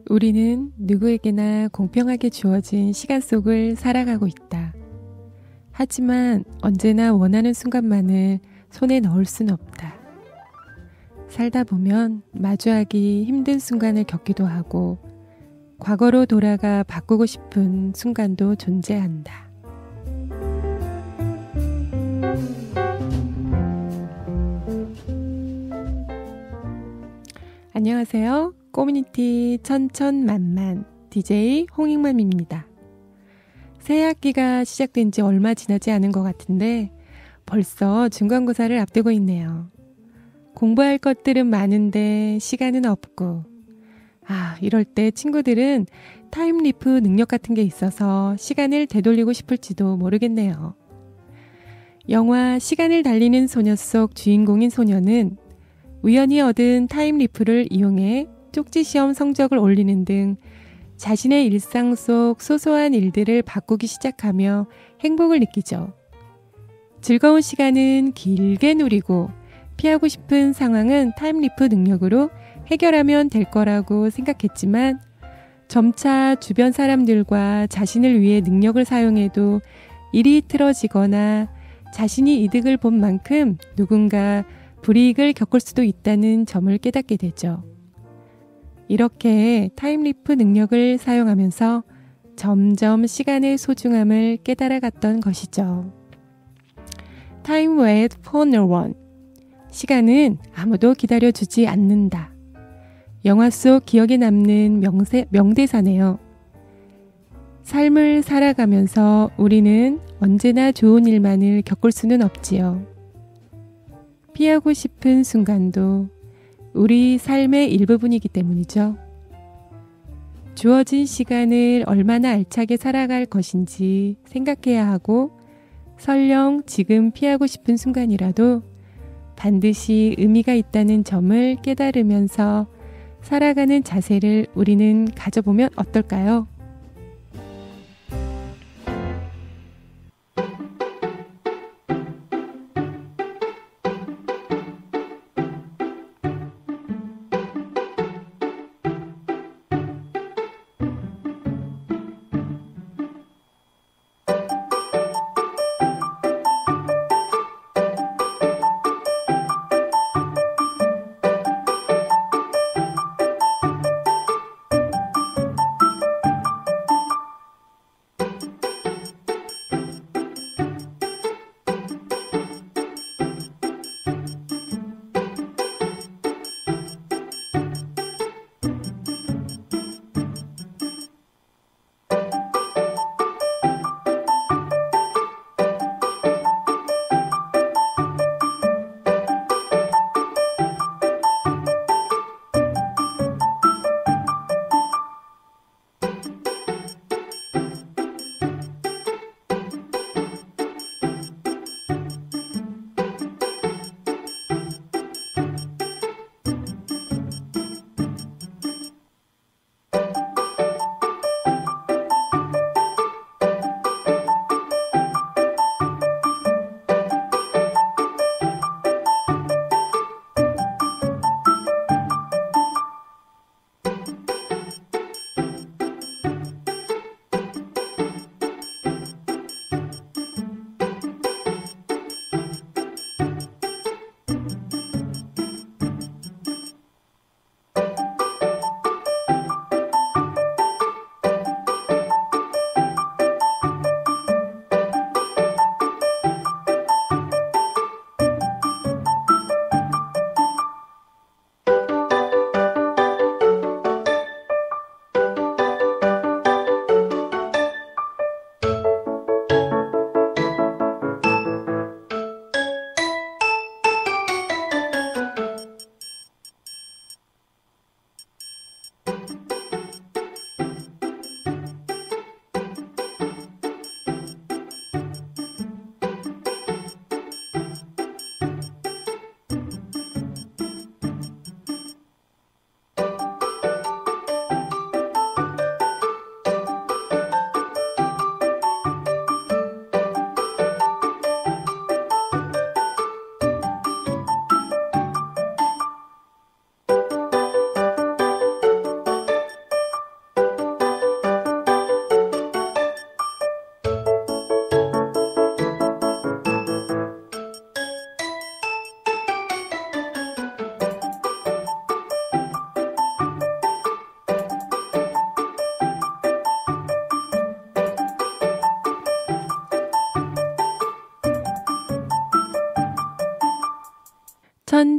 우리는 누구에게나 공평하게 주어진 시간 속을 살아가고 있다. 하지만 언제나 원하는 순간만을 손에 넣을 순 없다. 살다 보면 마주하기 힘든 순간을 겪기도 하고 과거로 돌아가 바꾸고 싶은 순간도 존재한다. 안녕하세요. 커뮤니티 천천만만 DJ 홍익맘입니다. 새 학기가 시작된 지 얼마 지나지 않은 것 같은데 벌써 중간고사를 앞두고 있네요. 공부할 것들은 많은데 시간은 없고 이럴 때 친구들은 타임리프 능력 같은 게 있어서 시간을 되돌리고 싶을지도 모르겠네요. 영화 시간을 달리는 소녀 속 주인공인 소녀는 우연히 얻은 타임리프를 이용해 쪽지시험 성적을 올리는 등 자신의 일상 속 소소한 일들을 바꾸기 시작하며 행복을 느끼죠. 즐거운 시간은 길게 누리고 피하고 싶은 상황은 타임리프 능력으로 해결하면 될 거라고 생각했지만 점차 주변 사람들과 자신을 위해 능력을 사용해도 일이 틀어지거나 자신이 이득을 본 만큼 누군가 불이익을 겪을 수도 있다는 점을 깨닫게 되죠. 이렇게 타임리프 능력을 사용하면서 점점 시간의 소중함을 깨달아갔던 것이죠. Time waits for no one. 시간은 아무도 기다려주지 않는다. 영화 속 기억에 남는 명대사네요. 삶을 살아가면서 우리는 언제나 좋은 일만을 겪을 수는 없지요. 피하고 싶은 순간도 우리 삶의 일부분이기 때문이죠. 주어진 시간을 얼마나 알차게 살아갈 것인지 생각해야 하고 설령 지금 피하고 싶은 순간이라도 반드시 의미가 있다는 점을 깨달으면서 살아가는 자세를 우리는 가져보면 어떨까요?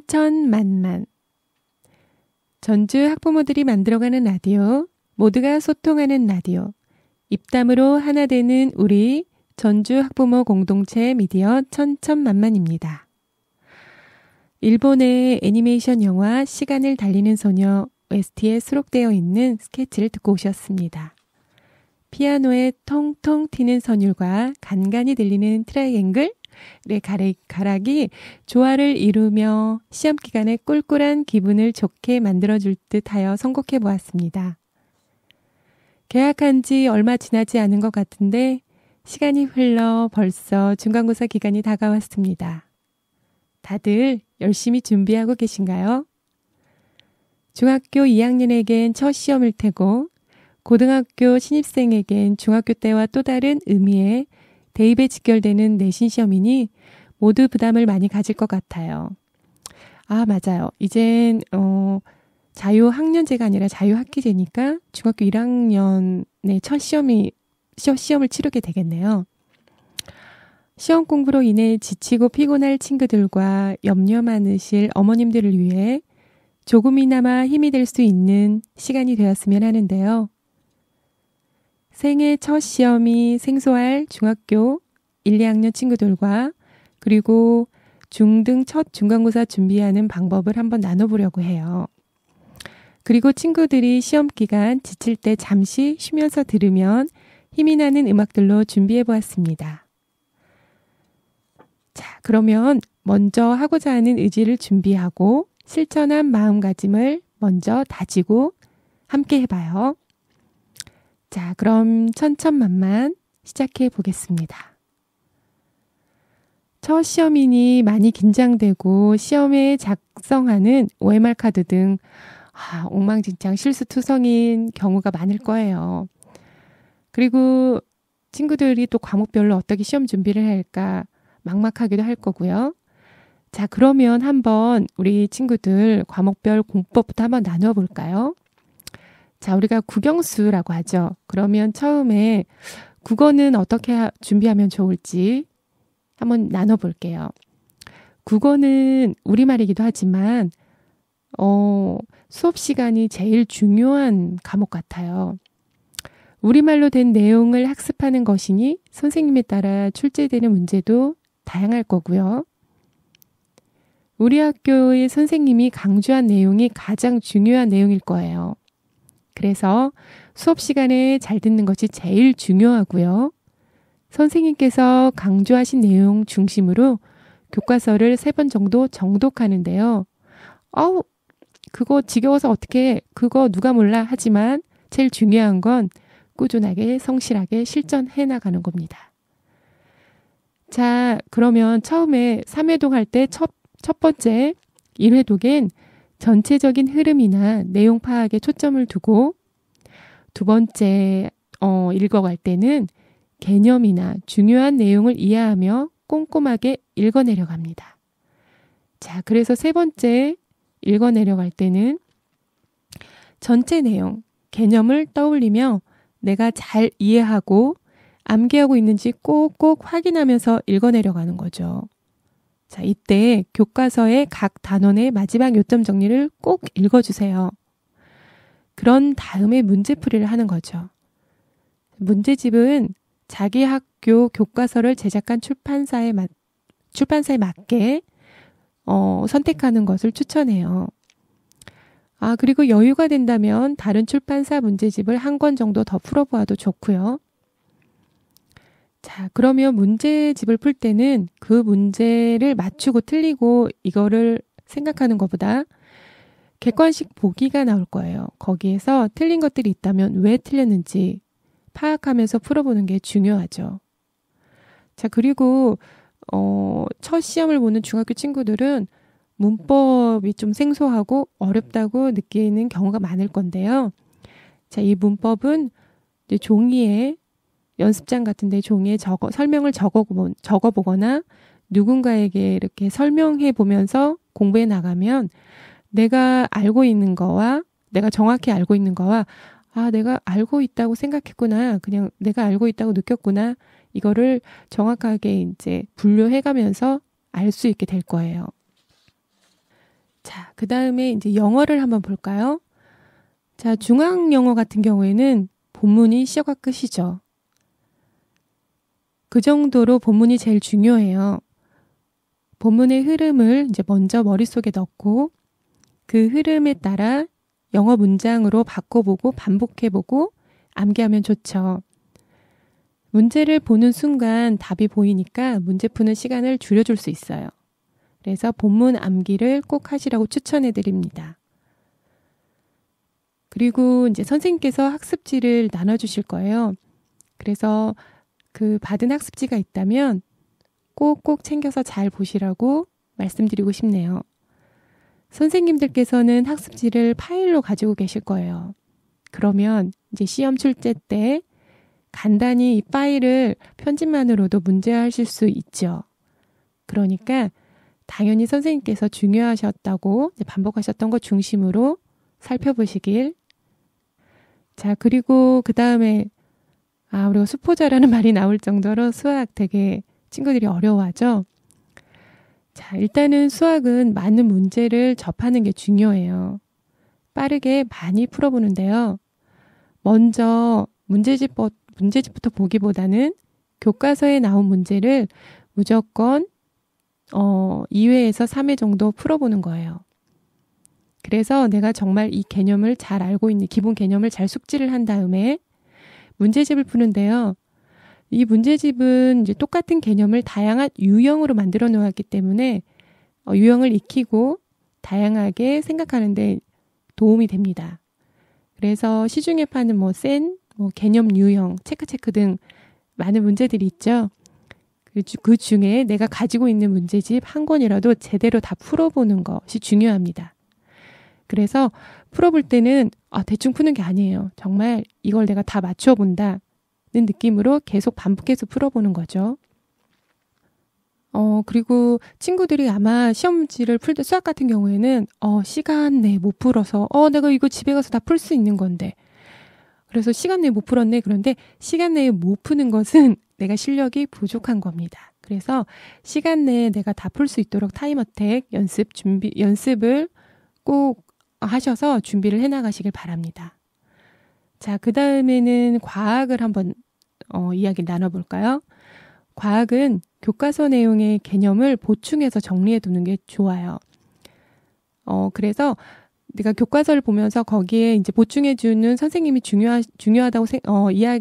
천천만만. 전주 학부모들이 만들어가는 라디오, 모두가 소통하는 라디오, 입담으로 하나 되는 우리 전주 학부모 공동체 미디어 천천만만입니다. 일본의 애니메이션 영화 시간을 달리는 소녀 OST에 수록되어 있는 스케치를 듣고 오셨습니다. 피아노의 통통 튀는 선율과 간간히 들리는 트라이앵글의 가락이 조화를 이루며 시험 기간에 꿀꿀한 기분을 좋게 만들어줄 듯하여 선곡해 보았습니다. 개학한 지 얼마 지나지 않은 것 같은데 시간이 흘러 벌써 중간고사 기간이 다가왔습니다. 다들 열심히 준비하고 계신가요? 중학교 2학년에겐 첫 시험일 테고 고등학교 신입생에겐 중학교 때와 또 다른 의미의 대입에 직결되는 내신 시험이니 모두 부담을 많이 가질 것 같아요. 아, 맞아요. 이젠 자유학년제가 아니라 자유학기제니까 중학교 1학년의 첫 시험을 치르게 되겠네요. 시험 공부로 인해 지치고 피곤할 친구들과 염려 많으실 어머님들을 위해 조금이나마 힘이 될 수 있는 시간이 되었으면 하는데요. 생애 첫 시험이 생소할 중학교 1, 2학년 친구들과 그리고 중등 첫 중간고사 준비하는 방법을 한번 나눠보려고 해요. 그리고 친구들이 시험 기간 지칠 때 잠시 쉬면서 들으면 힘이 나는 음악들로 준비해보았습니다. 자, 그러면 먼저 하고자 하는 의지를 준비하고 실천한 마음가짐을 먼저 다지고 함께 해봐요. 자, 그럼 천천만만 시작해 보겠습니다. 첫 시험이니 많이 긴장되고 시험에 작성하는 OMR 카드 등 엉망진창 실수투성인 경우가 많을 거예요. 그리고 친구들이 또 과목별로 어떻게 시험 준비를 할까 막막하기도 할 거고요. 자, 그러면 한번 우리 친구들 과목별 공법부터 한번 나누어 볼까요? 자, 우리가 국영수라고 하죠. 그러면 처음에 국어는 어떻게 준비하면 좋을지 한번 나눠볼게요. 국어는 우리말이기도 하지만 수업 시간이 제일 중요한 과목 같아요. 우리말로 된 내용을 학습하는 것이니 선생님에 따라 출제되는 문제도 다양할 거고요. 우리 학교의 선생님이 강조한 내용이 가장 중요한 내용일 거예요. 그래서 수업 시간에 잘 듣는 것이 제일 중요하고요. 선생님께서 강조하신 내용 중심으로 교과서를 3번 정도 정독하는데요. 그거 지겨워서 어떻게 그거 누가 몰라 하지만 제일 중요한 건 꾸준하게 성실하게 실천해 나가는 겁니다. 자, 그러면 처음에 3회독 할 때 첫 번째 1회독엔 전체적인 흐름이나 내용 파악에 초점을 두고 두 번째 읽어갈 때는 개념이나 중요한 내용을 이해하며 꼼꼼하게 읽어내려갑니다. 자, 그래서 세 번째 읽어내려갈 때는 전체 내용, 개념을 떠올리며 내가 잘 이해하고 암기하고 있는지 꼭꼭 확인하면서 읽어내려가는 거죠. 자, 이때 교과서의 각 단원의 마지막 요점 정리를 꼭 읽어주세요. 그런 다음에 문제풀이를 하는 거죠. 문제집은 자기 학교 교과서를 제작한 출판사에 맞게 선택하는 것을 추천해요. 그리고 여유가 된다면 다른 출판사 문제집을 한 권 정도 더 풀어보아도 좋고요. 자, 그러면 문제집을 풀 때는 그 문제를 맞추고 틀리고 이거를 생각하는 것보다 객관식 보기가 나올 거예요. 거기에서 틀린 것들이 있다면 왜 틀렸는지 파악하면서 풀어보는 게 중요하죠. 자, 그리고 첫 시험을 보는 중학교 친구들은 문법이 좀 생소하고 어렵다고 느끼는 경우가 많을 건데요. 자, 이 문법은 이제 종이에 연습장 같은 데 종이에 설명을 적어보거나 누군가에게 이렇게 설명해 보면서 공부해 나가면 내가 알고 있는 거와 내가 정확히 알고 있는 거와 내가 알고 있다고 생각했구나. 그냥 내가 알고 있다고 느꼈구나. 이거를 정확하게 이제 분류해 가면서 알 수 있게 될 거예요. 자, 그 다음에 이제 영어를 한번 볼까요? 자, 중앙 영어 같은 경우에는 본문이 시작과 끝이죠. 그 정도로 본문이 제일 중요해요. 본문의 흐름을 이제 먼저 머릿속에 넣고 그 흐름에 따라 영어 문장으로 바꿔보고 반복해보고 암기하면 좋죠. 문제를 보는 순간 답이 보이니까 문제 푸는 시간을 줄여줄 수 있어요. 그래서 본문 암기를 꼭 하시라고 추천해 드립니다. 그리고 이제 선생님께서 학습지를 나눠주실 거예요. 그래서 그 받은 학습지가 있다면 꼭꼭 챙겨서 잘 보시라고 말씀드리고 싶네요. 선생님들께서는 학습지를 파일로 가지고 계실 거예요. 그러면 이제 시험 출제 때 간단히 이 파일을 편집만으로도 문제하실 수 있죠. 그러니까 당연히 선생님께서 중요하셨다고 반복하셨던 것 중심으로 살펴보시길. 자, 그리고 그 다음에 우리가 수포자라는 말이 나올 정도로 수학 되게 친구들이 어려워하죠. 자, 일단은 수학은 많은 문제를 접하는 게 중요해요. 빠르게 많이 풀어보는데요. 먼저 문제집부터 보기보다는 교과서에 나온 문제를 무조건 2회에서 3회 정도 풀어보는 거예요. 그래서 내가 정말 이 개념을 잘 알고 있는 기본 개념을 잘 숙지를 한 다음에 문제집을 푸는데요. 이 문제집은 이제 똑같은 개념을 다양한 유형으로 만들어 놓았기 때문에 유형을 익히고 다양하게 생각하는데 도움이 됩니다. 그래서 시중에 파는 개념 유형, 체크 등 많은 문제들이 있죠. 그 중에 내가 가지고 있는 문제집 한 권이라도 제대로 다 풀어보는 것이 중요합니다. 그래서 풀어볼 때는 대충 푸는 게 아니에요. 정말 이걸 내가 다 맞춰 본다는 느낌으로 계속 반복해서 풀어보는 거죠. 그리고 친구들이 아마 시험지를 풀 때 수학 같은 경우에는 시간 내에 못 풀어서 내가 이거 집에 가서 다 풀 수 있는 건데 그래서 시간 내에 못 풀었네. 그런데 시간 내에 못 푸는 것은 내가 실력이 부족한 겁니다. 그래서 시간 내에 내가 다 풀 수 있도록 타임어택 연습을 꼭 하셔서 준비를 해나가시길 바랍니다. 자, 그 다음에는 과학을 한번 이야기를 나눠볼까요? 과학은 교과서 내용의 개념을 보충해서 정리해 두는 게 좋아요. 그래서 내가 교과서를 보면서 거기에 이제 보충해 주는 선생님이 중요하다고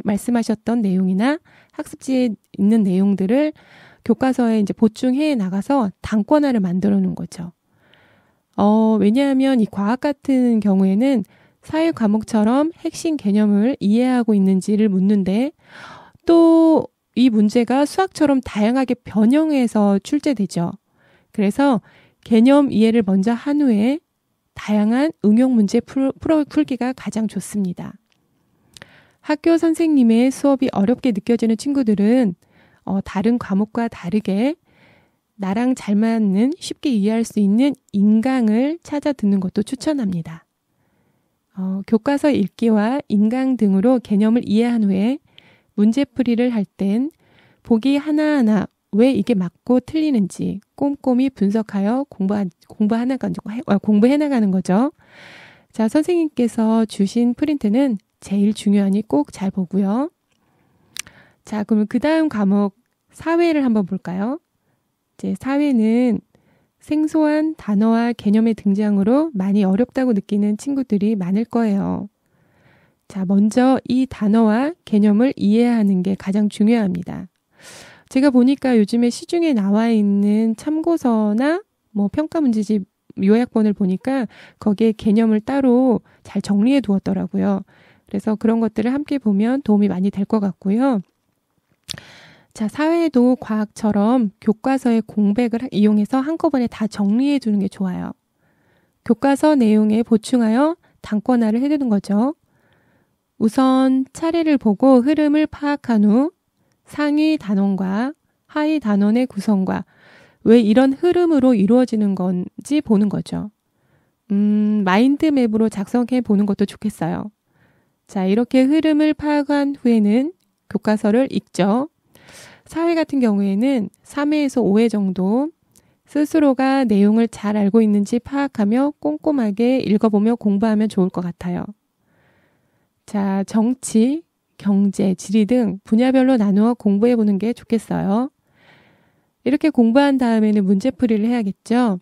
말씀하셨던 내용이나 학습지에 있는 내용들을 교과서에 이제 보충해 나가서 단권화를 만들어 놓은 거죠. 왜냐하면 이 과학 같은 경우에는 사회 과목처럼 핵심 개념을 이해하고 있는지를 묻는데 또 이 문제가 수학처럼 다양하게 변형해서 출제되죠. 그래서 개념 이해를 먼저 한 후에 다양한 응용 문제 풀기가 가장 좋습니다. 학교 선생님의 수업이 어렵게 느껴지는 친구들은 다른 과목과 다르게 나랑 잘 맞는 쉽게 이해할 수 있는 인강을 찾아 듣는 것도 추천합니다. 교과서 읽기와 인강 등으로 개념을 이해한 후에 문제풀이를 할 땐 보기 하나하나 왜 이게 맞고 틀리는지 꼼꼼히 분석하여 공부해 나가는 거죠. 자, 선생님께서 주신 프린트는 제일 중요하니 꼭 잘 보고요. 자, 그럼 그 다음 과목 사회를 한번 볼까요? 이제 사회는 생소한 단어와 개념의 등장으로 많이 어렵다고 느끼는 친구들이 많을 거예요. 자, 먼저 이 단어와 개념을 이해하는 게 가장 중요합니다. 제가 보니까 요즘에 시중에 나와 있는 참고서나 평가 문제집 요약본을 보니까 거기에 개념을 따로 잘 정리해 두었더라고요. 그래서 그런 것들을 함께 보면 도움이 많이 될 것 같고요. 자, 사회도 과학처럼 교과서의 공백을 이용해서 한꺼번에 다 정리해 두는 게 좋아요. 교과서 내용에 보충하여 단권화를 해두는 거죠. 우선 차례를 보고 흐름을 파악한 후 상위 단원과 하위 단원의 구성과 왜 이런 흐름으로 이루어지는 건지 보는 거죠. 마인드맵으로 작성해 보는 것도 좋겠어요. 자, 이렇게 흐름을 파악한 후에는 교과서를 읽죠. 사회 같은 경우에는 3회에서 5회 정도 스스로가 내용을 잘 알고 있는지 파악하며 꼼꼼하게 읽어보며 공부하면 좋을 것 같아요. 자, 정치, 경제, 지리 등 분야별로 나누어 공부해보는 게 좋겠어요. 이렇게 공부한 다음에는 문제풀이를 해야겠죠.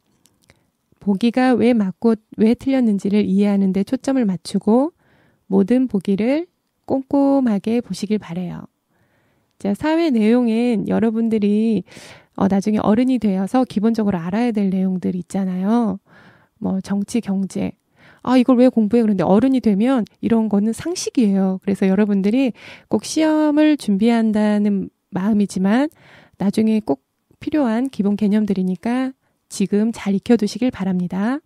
보기가 왜 맞고 왜 틀렸는지를 이해하는 데 초점을 맞추고 모든 보기를 꼼꼼하게 보시길 바라요. 자, 사회 내용엔 여러분들이 나중에 어른이 되어서 기본적으로 알아야 될 내용들 있잖아요. 뭐 정치, 경제. 이걸 왜 공부해? 그런데 어른이 되면 이런 거는 상식이에요. 그래서 여러분들이 꼭 시험을 준비한다는 마음이지만 나중에 꼭 필요한 기본 개념들이니까 지금 잘 익혀두시길 바랍니다.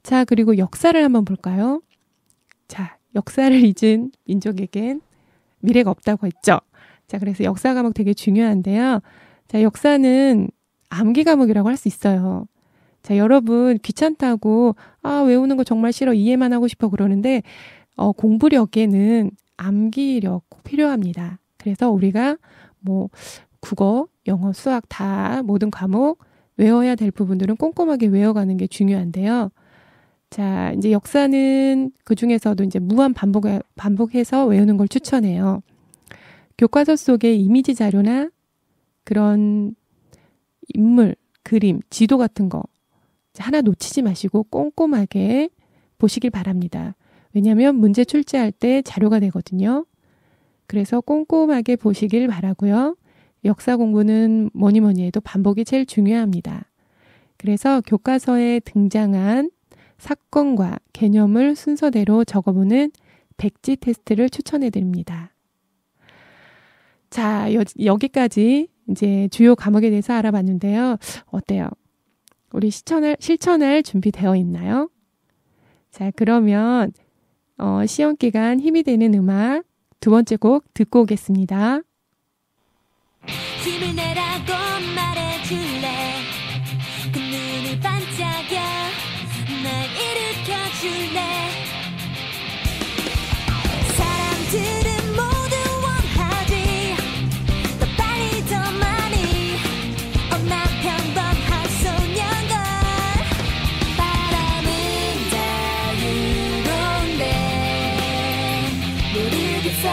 자, 그리고 역사를 한번 볼까요? 자, 역사를 잊은 민족에겐 미래가 없다고 했죠. 자, 그래서 역사 과목 되게 중요한데요. 자, 역사는 암기 과목이라고 할 수 있어요. 자, 여러분 귀찮다고 외우는 거 정말 싫어, 이해만 하고 싶어 그러는데 공부력에는 암기력 꼭 필요합니다. 그래서 우리가 뭐 국어, 영어, 수학 다 모든 과목 외워야 될 부분들은 꼼꼼하게 외워가는 게 중요한데요. 자, 이제 역사는 그 중에서도 이제 무한 반복해서 외우는 걸 추천해요. 교과서 속의 이미지 자료나 그런 인물, 그림, 지도 같은 거 하나 놓치지 마시고 꼼꼼하게 보시길 바랍니다. 왜냐하면 문제 출제할 때 자료가 되거든요. 그래서 꼼꼼하게 보시길 바라고요. 역사 공부는 뭐니 해도 반복이 제일 중요합니다. 그래서 교과서에 등장한 사건과 개념을 순서대로 적어보는 백지 테스트를 추천해 드립니다. 자, 여기까지 이제 주요 과목에 대해서 알아봤는데요. 어때요? 우리 실천할 준비되어 있나요? 자, 그러면 시험 기간 힘이 되는 음악 두 번째 곡 듣고 오겠습니다. 힘을 내라고 말해줄래? 그 눈이 반짝여 날 일으켜줄래? 사람들은 모두 원하지 더 빨리 더 많이 난 평범한 소년걸 바람은 자유로운데 모르겠어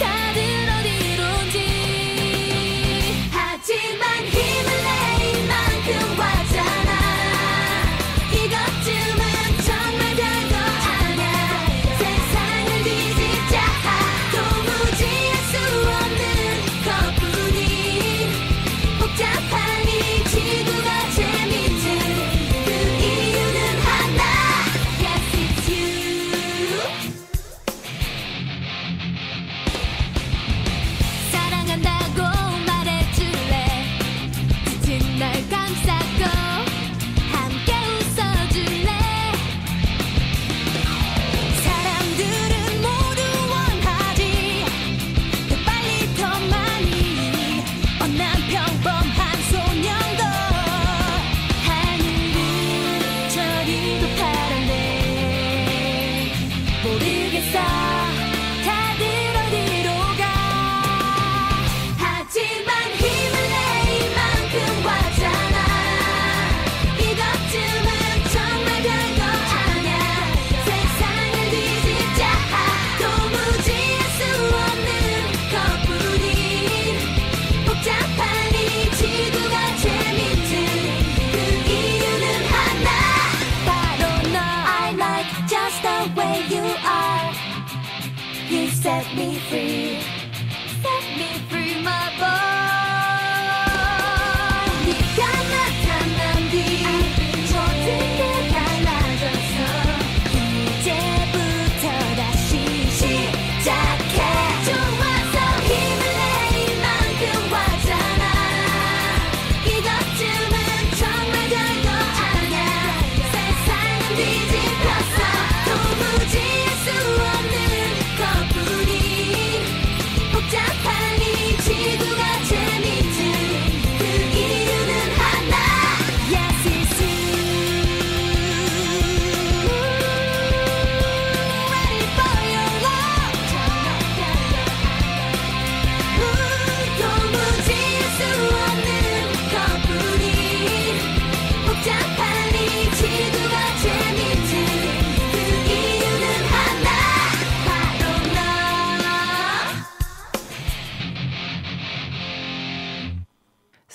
다들 어디론지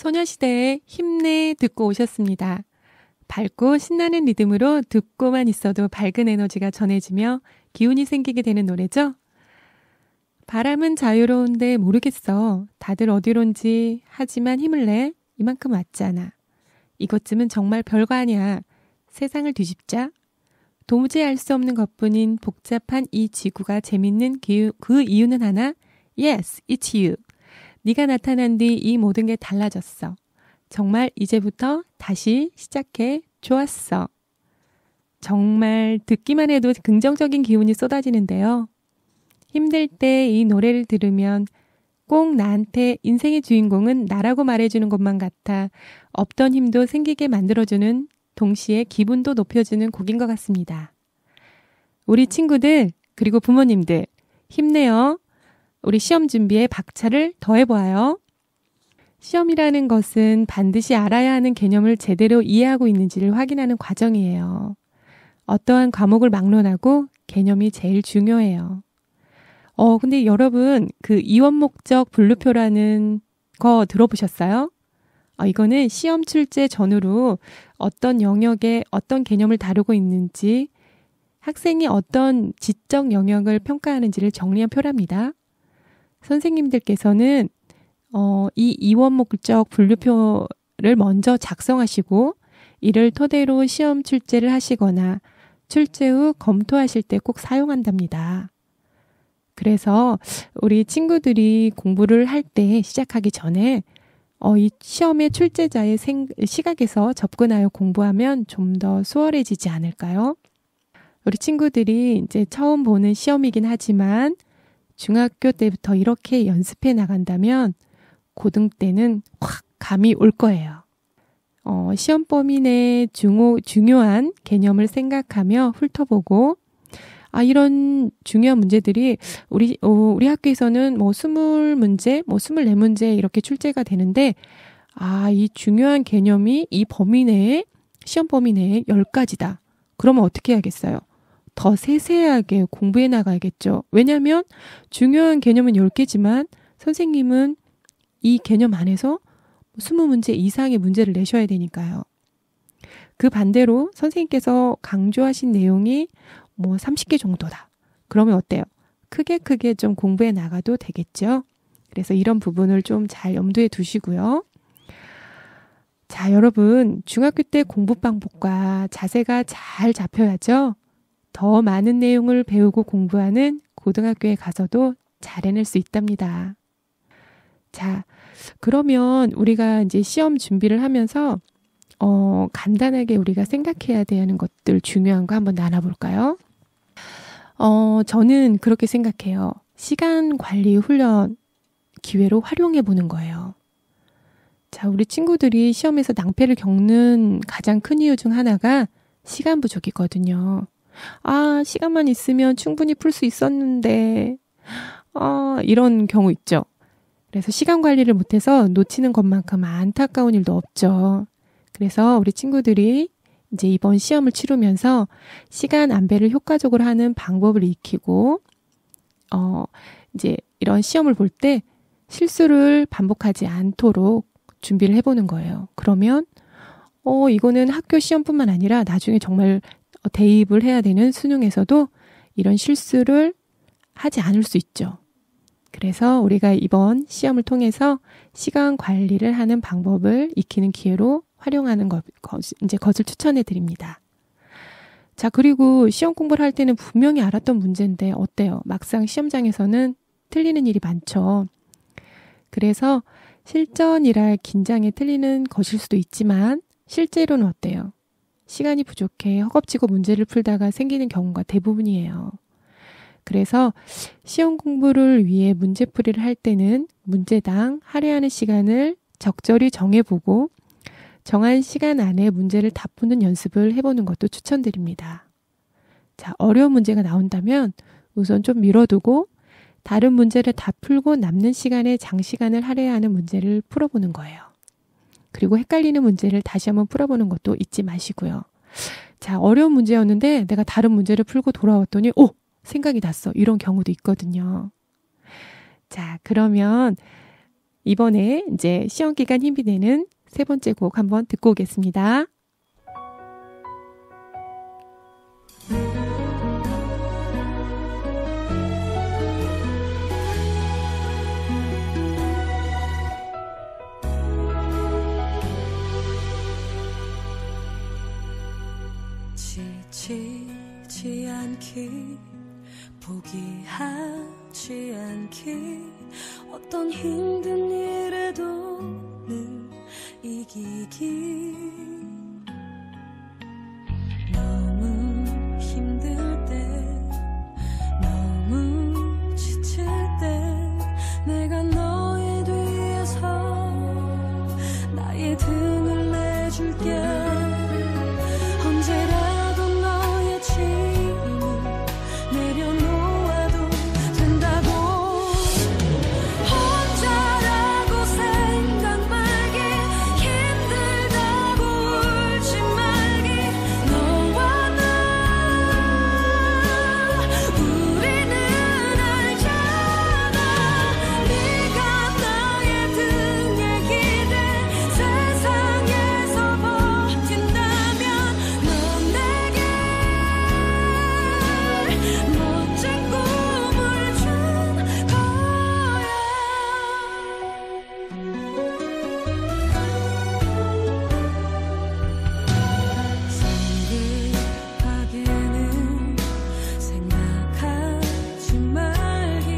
소녀시대의 힘내 듣고 오셨습니다. 밝고 신나는 리듬으로 듣고만 있어도 밝은 에너지가 전해지며 기운이 생기게 되는 노래죠. 바람은 자유로운데 모르겠어. 다들 어디론지 하지만 힘을 내. 이만큼 왔잖아. 이것쯤은 정말 별거 아니야. 세상을 뒤집자. 도무지 알 수 없는 것뿐인 복잡한 이 지구가 재밌는 그 이유는 하나? Yes, it's you. 네가 나타난 뒤 이 모든 게 달라졌어. 정말 이제부터 다시 시작해. 좋았어. 정말 듣기만 해도 긍정적인 기운이 쏟아지는데요. 힘들 때 이 노래를 들으면 꼭 나한테 인생의 주인공은 나라고 말해주는 것만 같아 없던 힘도 생기게 만들어주는, 동시에 기분도 높여주는 곡인 것 같습니다. 우리 친구들 그리고 부모님들 힘내요. 우리 시험 준비에 박차를 더해보아요. 시험이라는 것은 반드시 알아야 하는 개념을 제대로 이해하고 있는지를 확인하는 과정이에요. 어떠한 과목을 막론하고 개념이 제일 중요해요. 근데 여러분 그 이원목적 분류표라는 거 들어보셨어요? 이거는 시험 출제 전후로 어떤 영역에 어떤 개념을 다루고 있는지, 학생이 어떤 지적 영역을 평가하는지를 정리한 표랍니다. 선생님들께서는 이 이원목적 분류표를 먼저 작성하시고 이를 토대로 시험 출제를 하시거나 출제 후 검토하실 때 꼭 사용한답니다. 그래서 우리 친구들이 공부를 할 때 시작하기 전에 이 시험의 출제자의 시각에서 접근하여 공부하면 좀 더 수월해지지 않을까요? 우리 친구들이 이제 처음 보는 시험이긴 하지만 중학교 때부터 이렇게 연습해 나간다면 고등 때는 확 감이 올 거예요. 시험 범위 내 중요한 개념을 생각하며 훑어보고 이런 중요한 문제들이 우리 학교에서는 20문제, 24문제 이렇게 출제가 되는데 이 중요한 개념이 이 범위 내에, 시험 범위 내에 10가지다. 그러면 어떻게 해야겠어요? 더 세세하게 공부해 나가야겠죠. 왜냐하면 중요한 개념은 10개지만 선생님은 이 개념 안에서 20문제 이상의 문제를 내셔야 되니까요. 그 반대로 선생님께서 강조하신 내용이 30개 정도다. 그러면 어때요? 크게 좀 공부해 나가도 되겠죠? 그래서 이런 부분을 좀 잘 염두에 두시고요. 자, 여러분, 중학교 때 공부 방법과 자세가 잘 잡혀야죠? 더 많은 내용을 배우고 공부하는 고등학교에 가서도 잘 해낼 수 있답니다. 자, 그러면 우리가 이제 시험 준비를 하면서 간단하게 우리가 생각해야 되는 것들 중요한 거 한번 나눠볼까요? 저는 그렇게 생각해요. 시간 관리 훈련 기회로 활용해 보는 거예요. 자, 우리 친구들이 시험에서 낭패를 겪는 가장 큰 이유 중 하나가 시간 부족이거든요. 시간만 있으면 충분히 풀 수 있었는데, 이런 경우 있죠. 그래서 시간 관리를 못해서 놓치는 것만큼 안타까운 일도 없죠. 그래서 우리 친구들이 이제 이번 시험을 치르면서 시간 안배를 효과적으로 하는 방법을 익히고, 이제 이런 시험을 볼 때 실수를 반복하지 않도록 준비를 해보는 거예요. 그러면, 이거는 학교 시험뿐만 아니라 나중에 정말 대입을 해야 되는 수능에서도 이런 실수를 하지 않을 수 있죠. 그래서 우리가 이번 시험을 통해서 시간 관리를 하는 방법을 익히는 기회로 활용하는 것을 추천해 드립니다. 자, 그리고 시험 공부를 할 때는 분명히 알았던 문제인데 어때요? 막상 시험장에서는 틀리는 일이 많죠. 그래서 실전이라 긴장에 틀리는 것일 수도 있지만 실제로는 어때요? 시간이 부족해 허겁지겁 문제를 풀다가 생기는 경우가 대부분이에요. 그래서 시험 공부를 위해 문제풀이를 할 때는 문제당 할애하는 시간을 적절히 정해보고 정한 시간 안에 문제를 다 푸는 연습을 해보는 것도 추천드립니다. 자, 어려운 문제가 나온다면 우선 좀 미뤄두고 다른 문제를 다 풀고 남는 시간에 장시간을 할애하는 문제를 풀어보는 거예요. 그리고 헷갈리는 문제를 다시 한번 풀어보는 것도 잊지 마시고요. 자, 어려운 문제였는데 내가 다른 문제를 풀고 돌아왔더니 생각이 났어. 이런 경우도 있거든요. 자, 그러면 이번에 이제 시험 기간 힘이 되는 세 번째 곡 한번 듣고 오겠습니다. 지치지 않기 포기하지 않기 어떤 힘든 일에도 늘 이기기 너무 힘들 때 너무 지칠 때 내가 너의 뒤에서 나의 등을 내줄게 언제라도 너의 짐을 내려놓아도 된다고 혼자라고 생각 말기 힘들다고 울지 말기 너와 나 우리는 알잖아 네가 나의 등에 기대 세상에서 버틴다면 넌 내게 멋진 꿈을 준 거야 성급하게는 생각하지 말기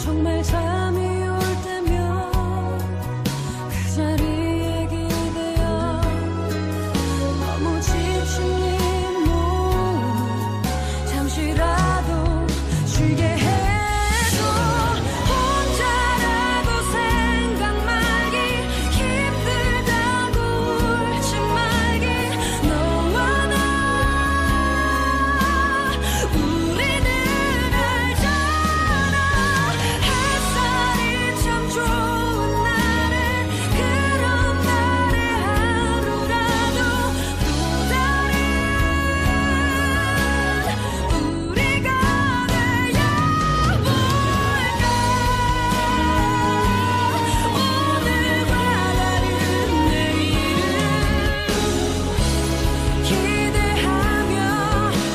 정말 잠이 올 때면 그 자리에 기대어 너무 지친 네 몸을 잠시라도 쉬게 해줘 혼자라고 생각 말기 힘들다고 울지 말기 너와 나 우리는 알잖아 햇살이 참 좋은 날에 그런 날에 하루라도 또 다른 우리가 되어볼까 오늘과 다른 내일을 기대하며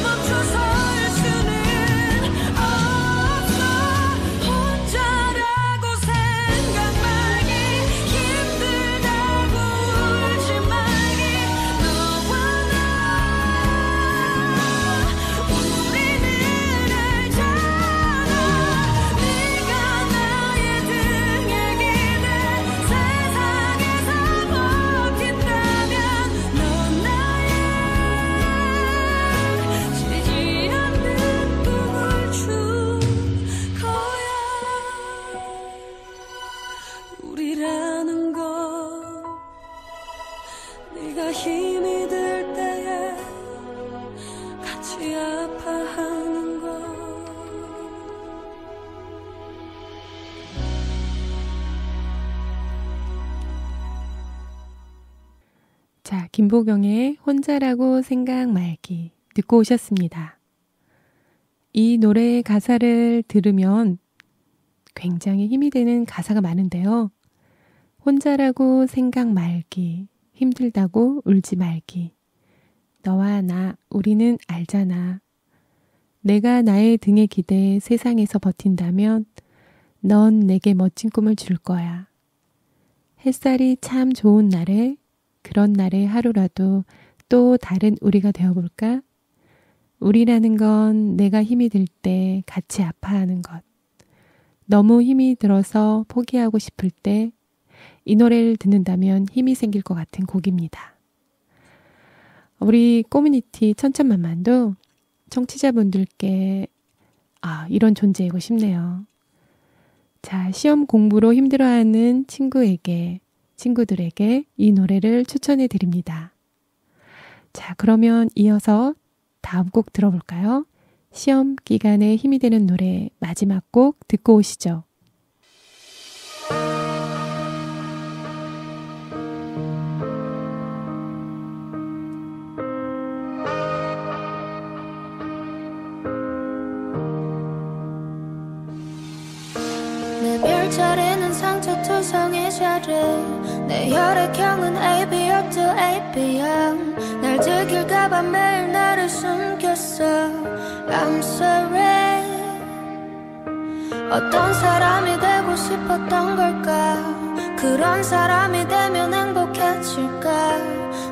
멈춰설 수는 없어 혼자라고 생각 말기 힘들다고 울지 말기 너와 나 우리는 알잖아 네가 나의 등에 기대 세상에서 버틴다면 넌 나의 지지 않는 꿈을 준 거야 우리라는 건 네가 힘이 들 때에 같이 아파하는 거 자, 김보경의 혼자라고 생각 말기 듣고 오셨습니다. 이 노래의 가사를 들으면 굉장히 힘이 되는 가사가 많은데요. 혼자라고 생각 말기, 힘들다고 울지 말기. 너와 나, 우리는 알잖아. 내가 나의 등에 기대 세상에서 버틴다면 넌 내게 멋진 꿈을 줄 거야. 햇살이 참 좋은 날에 그런 날에 하루라도 또 다른 우리가 되어볼까? 우리라는 건 내가 힘이 들 때 같이 아파하는 것. 너무 힘이 들어서 포기하고 싶을 때 이 노래를 듣는다면 힘이 생길 것 같은 곡입니다. 우리 커뮤니티 천천만만도 청취자분들께 이런 존재이고 싶네요. 자, 시험 공부로 힘들어하는 친구들에게 이 노래를 추천해 드립니다. 자, 그러면 이어서 다음 곡 들어볼까요? 시험 기간에 힘이 되는 노래 마지막 곡 듣고 오시죠. 내 별자리는 상처 저 투성이 자리 내 혈액형은 ABO to AB형 날 들킬까봐 매일 나를 숨겼어 I'm sorry 어떤 사람이 되고 싶었던 걸까 그런 사람이 되면 행복해질까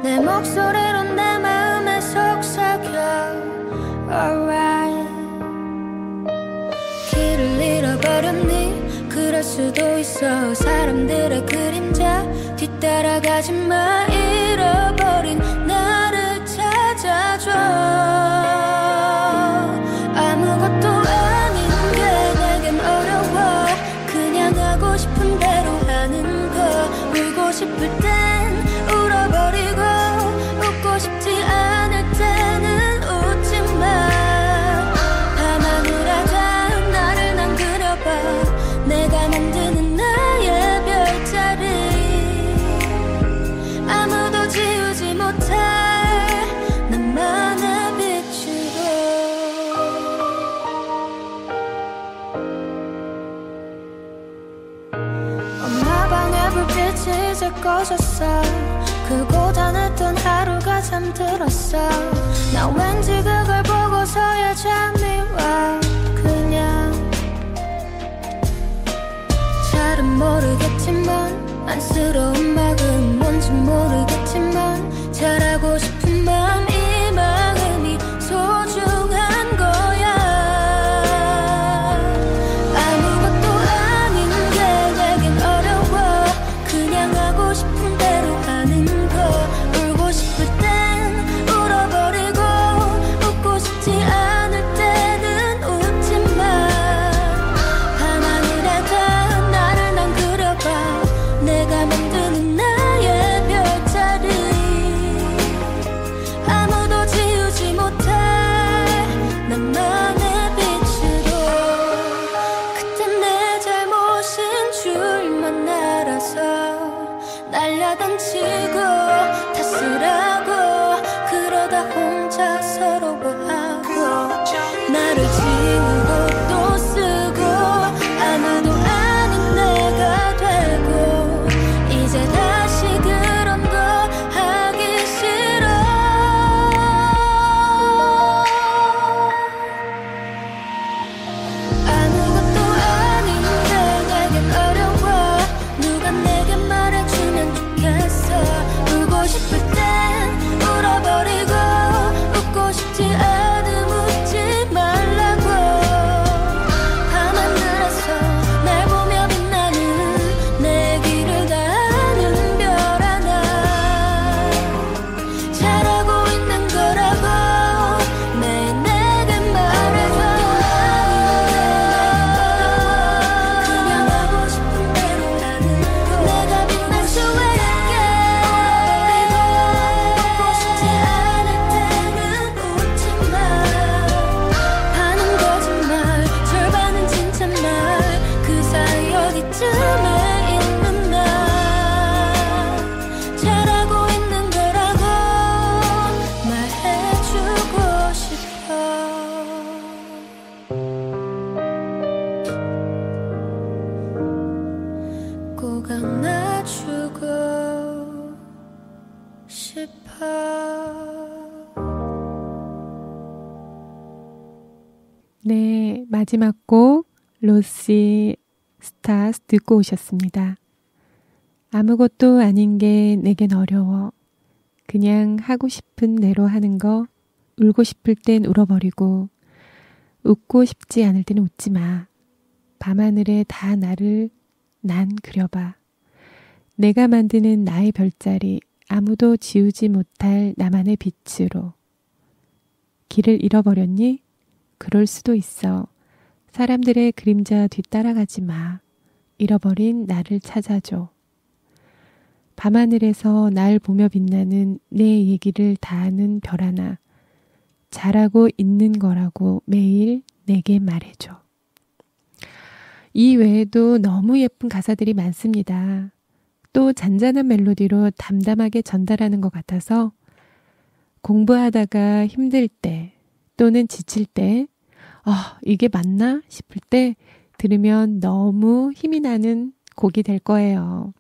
내 목소리로 내 마음에 속삭여 Alright 길을 잃어버렸니 그럴 수도 있어 사람들의 그림자 뒤따라가지 마 잃어버린 나를 찾아줘 아무것도 아닌 게 내겐 어려워 그냥 하고 싶은 대로 하는 거 울고 싶을 땐 울어버리고 웃고 싶지 않을 때는 웃지 마 밤하늘에다 나를 난 그려봐 내가 만드는 나의 별자리 아무도 지우지 못할 나만의 빛으로 엄마 방에 불빛이 이제 꺼졌어 그 고단했던 하루가 잠들었어 나 왠지 그걸 보고서야 잠이 와 그냥 잘은 모르겠지만 안쓰러운 마음 뭔지 모르겠지만 잘하고 싶은 마음 이 마음이 소중한 거야 아무것도 아닌 게 내겐 어려워 그냥 하고 싶은 대로 하는 거 울고 싶을 땐 울어버리고 웃고 싶지 않을 때는 웃지 마 밤하늘에다 나를 난 그려봐 내가 만드는 나의 별자리 아무도 지우지 못할 나만의 빛으로 그땐 내 잘못인 줄만 알아서 날려던지고 탓을하고 그러다 혼자 서러워하고 나를 지우고 또 쓰고 아무도 아닌 내가 되고 이제 다시 그런 거 하기 싫어 아무것도 아닌데 내겐 어려워 누가 내게 말해주면 좋겠어 울고 싶을 땐 울어버리고 웃고 싶지 않음 웃지 말라고 밤하늘에서 날 보며 빛나는 내 길을 가는 별 하나 잘하고 있는 거라고 매일 내게 말해줘 그냥 하고 싶은 대로 하는 거 내가 빛날 수 있게 웃고 싶지 않을 때는 웃지 마 반은 거짓말 절반은 진짜말 그 사이 어디쯤에 있는 나 잘하고 있는 거라고 말해주고 싶어 꼭 안아주고 싶어 네, 마지막 곡 로시 스타스 듣고 오셨습니다. 아무것도 아닌 게 내겐 어려워. 그냥 하고 싶은 대로 하는 거 울고 싶을 땐 울어버리고 웃고 싶지 않을 때는 웃지 마. 밤하늘에 다 나를 난 그려봐. 내가 만드는 나의 별자리 아무도 지우지 못할 나만의 빛으로. 길을 잃어버렸니? 그럴 수도 있어. 사람들의 그림자 뒤따라가지 마. 잃어버린 나를 찾아줘. 밤하늘에서 날 보며 빛나는 내 얘기를 다 아는 별 하나. 잘하고 있는 거라고 매일 내게 말해줘. 이 외에도 너무 예쁜 가사들이 많습니다. 또 잔잔한 멜로디로 담담하게 전달하는 것 같아서 공부하다가 힘들 때 또는 지칠 때 이게 맞나 싶을 때 들으면 너무 힘이 나는 곡이 될 거예요.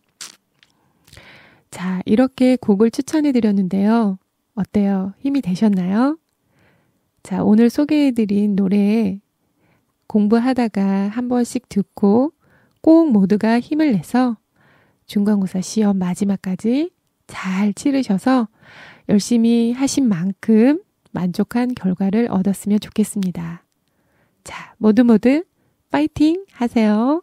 자, 이렇게 곡을 추천해 드렸는데요. 어때요? 힘이 되셨나요? 자, 오늘 소개해드린 노래 공부하다가 한 번씩 듣고 꼭 모두가 힘을 내서 중간고사 시험 마지막까지 잘 치르셔서 열심히 하신 만큼 만족한 결과를 얻었으면 좋겠습니다. 자, 모두 파이팅 하세요.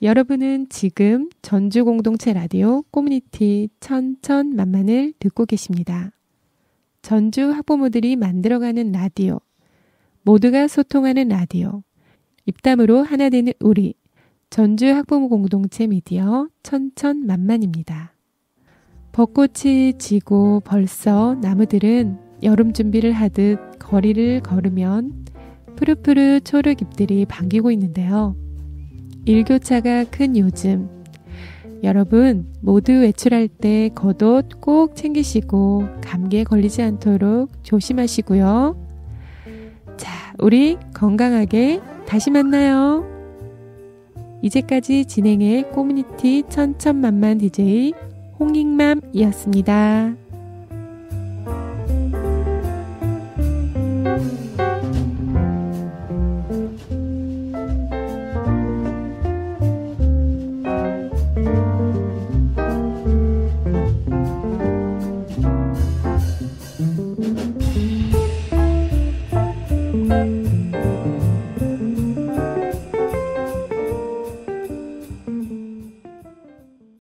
여러분은 지금 전주공동체 라디오 커뮤니티 천천만만을 듣고 계십니다. 전주 학부모들이 만들어가는 라디오, 모두가 소통하는 라디오, 입담으로 하나 되는 우리, 전주 학부모 공동체 미디어 천천만만입니다. 벚꽃이 지고 벌써 나무들은 여름 준비를 하듯 거리를 걸으면 푸르푸르 초록 잎들이 반기고 있는데요. 일교차가 큰 요즘, 여러분 모두 외출할 때 겉옷 꼭 챙기시고 감기에 걸리지 않도록 조심하시고요. 자, 우리 건강하게 다시 만나요. 이제까지 진행해 커뮤니티 천천만만 DJ 홍익맘이었습니다.